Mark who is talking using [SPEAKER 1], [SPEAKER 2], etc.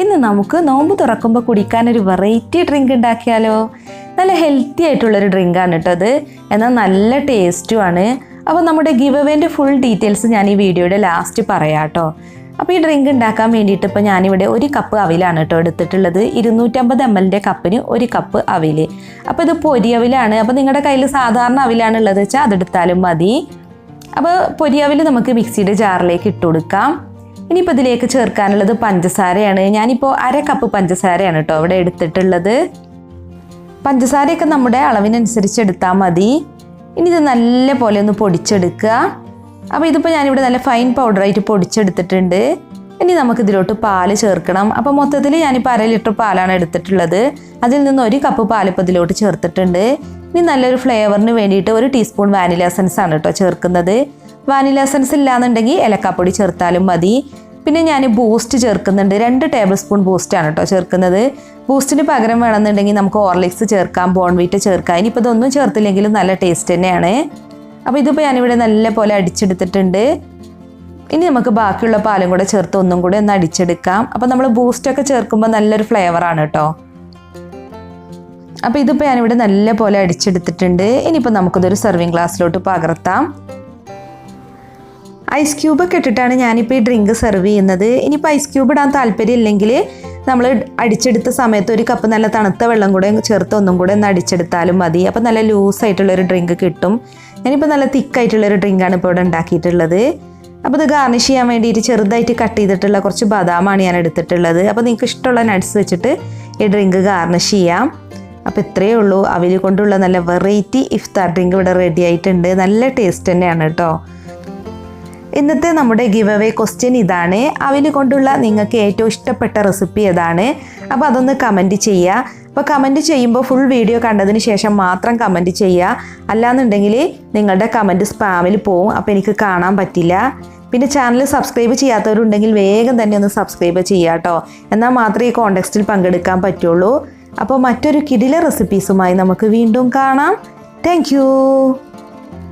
[SPEAKER 1] ഇന്ന് നമുക്ക് നോമ്പ് തുറക്കുമ്പോൾ കുടിക്കാൻ ഒരു വെറൈറ്റി ഡ്രിങ്ക് ഉണ്ടാക്കിയാലോ? നല്ല ഹെൽത്തി ആയിട്ടുള്ളൊരു ഡ്രിങ്കാണ് കേട്ടോ അത്. എന്നാൽ നല്ല ടേസ്റ്റുമാണ്. അപ്പോൾ നമ്മുടെ ഗിവ് അവേൻ്റെ ഫുൾ ഡീറ്റെയിൽസ് ഞാൻ ഈ വീഡിയോയുടെ ലാസ്റ്റ് പറയാം കേട്ടോ. അപ്പോൾ ഈ ഡ്രിങ്ക് ഉണ്ടാക്കാൻ വേണ്ടിയിട്ട് ഇപ്പോൾ ഞാനിവിടെ 1 കപ്പ് അവിലാണ് കേട്ടോ എടുത്തിട്ടുള്ളത്. 250 ml കപ്പിന് 1 കപ്പ് അവിൽ. അപ്പോൾ ഇത് പൊരി അവിലാണ്. അപ്പോൾ നിങ്ങളുടെ കയ്യിൽ സാധാരണ അവിലാണ് ഉള്ളത് വെച്ചാൽ അതെടുത്താലും മതി. അപ്പോൾ പൊരി അവിൽ നമുക്ക് മിക്സിയുടെ ജാറിലേക്ക് ഇട്ട് കൊടുക്കാം. ഇനിയിപ്പോൾ ഇതിലേക്ക് ചേർക്കാനുള്ളത് പഞ്ചസാരയാണ്. ഞാനിപ്പോൾ 1/2 കപ്പ് പഞ്ചസാരയാണ് കേട്ടോ ഇവിടെ എടുത്തിട്ടുള്ളത്. പഞ്ചസാരയൊക്കെ നമ്മുടെ അളവിനനുസരിച്ച് എടുത്താൽ മതി. ഇനി ഇത് നല്ല പോലെ ഒന്ന് പൊടിച്ചെടുക്കുക. അപ്പോൾ ഇതിപ്പോൾ ഞാനിവിടെ നല്ല ഫൈൻ പൗഡറായിട്ട് പൊടിച്ചെടുത്തിട്ടുണ്ട്. ഇനി നമുക്കിതിലോട്ട് പാല് ചേർക്കണം. അപ്പോൾ മൊത്തത്തിൽ ഞാനിപ്പോൾ 1/2 ലിറ്റർ പാലാണ് എടുത്തിട്ടുള്ളത്. അതിൽ നിന്ന് 1 കപ്പ് പാലിപ്പോൾ ഇതിലോട്ട് ചേർത്തിട്ടുണ്ട്. ഇനി നല്ലൊരു ഫ്ലേവറിന് വേണ്ടിയിട്ട് 1 ടീസ്പൂൺ വാനില എസൻസ് ആണ് കേട്ടോ ചേർക്കുന്നത്. വാനില എസൻസ് ഇല്ലാന്നുണ്ടെങ്കിൽ ഏലക്കാപ്പൊടി ചേർത്താലും മതി. പിന്നെ ഞാൻ ബൂസ്റ്റ് ചേർക്കുന്നുണ്ട്. 2 ടേബിൾ സ്പൂൺ ബൂസ്റ്റാണ് കേട്ടോ ചേർക്കുന്നത്. ബൂസ്റ്റിന് പകരം വേണമെന്നുണ്ടെങ്കിൽ നമുക്ക് ഓർലിക്സ് ചേർക്കാം, ബോൺവീറ്റ് ചേർക്കാം. ഇനിയിപ്പോൾ ഇതൊന്നും ചേർത്തില്ലെങ്കിലും നല്ല ടേസ്റ്റ് തന്നെയാണ്. അപ്പോൾ ഇതിപ്പോൾ ഞാനിവിടെ നല്ല പോലെ അടിച്ചെടുത്തിട്ടുണ്ട്. ഇനി നമുക്ക് ബാക്കിയുള്ള പാലും കൂടെ ചേർത്ത് ഒന്നും കൂടെ ഒന്ന് അടിച്ചെടുക്കാം. അപ്പോൾ നമ്മൾ ബൂസ്റ്റൊക്കെ ചേർക്കുമ്പോൾ നല്ലൊരു ഫ്ലേവറാണ് കേട്ടോ. അപ്പോൾ ഇതിപ്പോൾ ഞാനിവിടെ നല്ല പോലെ അടിച്ചെടുത്തിട്ടുണ്ട്. ഇനിയിപ്പോൾ നമുക്കിതൊരു സെർവിങ് ഗ്ലാസ്സിലോട്ട് പകർത്താം. ഐസ് ക്യൂബൊക്കെ ഇട്ടിട്ടാണ് ഞാനിപ്പോൾ ഈ ഡ്രിങ്ക് സെർവ് ചെയ്യുന്നത്. ഇനിയിപ്പോൾ ഐസ് ക്യൂബ് ഇടാൻ താല്പര്യം ഇല്ലെങ്കിൽ നമ്മൾ അടിച്ചെടുത്ത സമയത്ത് 1 കപ്പ് നല്ല തണുത്ത വെള്ളം കൂടെ ചേർത്ത് ഒന്നും കൂടെ ഒന്ന് അടിച്ചെടുത്താലും മതി. അപ്പോൾ നല്ല ലൂസായിട്ടുള്ളൊരു ഡ്രിങ്ക് കിട്ടും. ഞാനിപ്പോൾ നല്ല തിക്കായിട്ടുള്ളൊരു ഡ്രിങ്കാണ് ഇപ്പോൾ ഇവിടെ ഉണ്ടാക്കിയിട്ടുള്ളത്. അപ്പോൾ ഇത് ഗാർണിഷ് ചെയ്യാൻ വേണ്ടിയിട്ട് ചെറുതായിട്ട് കട്ട് ചെയ്തിട്ടുള്ള കുറച്ച് ബദാമാണ് ഞാൻ എടുത്തിട്ടുള്ളത്. അപ്പോൾ നിങ്ങൾക്ക് ഇഷ്ടമുള്ള നട്ട്സ് വെച്ചിട്ട് ഈ ഡ്രിങ്ക് ഗാർണിഷ് ചെയ്യാം. അപ്പോൾ ഇത്രയേ ഉള്ളൂ. അവിൽ കൊണ്ടുള്ള നല്ല വെറൈറ്റി ഇഫ്താർ ഡ്രിങ്ക് ഇവിടെ റെഡി ആയിട്ടുണ്ട്. നല്ല ടേസ്റ്റ് തന്നെയാണ് കേട്ടോ. ഇന്നത്തെ നമ്മുടെ ഗിവ് അവേ ക്വസ്റ്റ്യൻ ഇതാണ്: അവിൽ കൊണ്ടുള്ള നിങ്ങൾക്ക് ഏറ്റവും ഇഷ്ടപ്പെട്ട റെസിപ്പി ഏതാണ്? അപ്പോൾ അതൊന്ന് കമൻറ്റ് ചെയ്യുക. അപ്പോൾ കമൻറ്റ് ചെയ്യുമ്പോൾ ഫുൾ വീഡിയോ കണ്ടതിന് ശേഷം മാത്രം കമൻറ്റ് ചെയ്യുക. അല്ലാന്നുണ്ടെങ്കിൽ നിങ്ങളുടെ കമൻറ്റ് സ്പാമിൽ പോവും. അപ്പോൾ എനിക്ക് കാണാൻ പറ്റില്ല. പിന്നെ ചാനൽ സബ്സ്ക്രൈബ് ചെയ്യാത്തവരുണ്ടെങ്കിൽ വേഗം തന്നെ ഒന്ന് സബ്സ്ക്രൈബ് ചെയ്യുക കേട്ടോ. എന്നാൽ മാത്രമേ ഈ കോണ്ടെക്സ്റ്റിൽ പങ്കെടുക്കാൻ പറ്റുള്ളൂ. അപ്പോൾ മറ്റൊരു കിടില റെസിപ്പീസുമായി നമുക്ക് വീണ്ടും കാണാം. താങ്ക്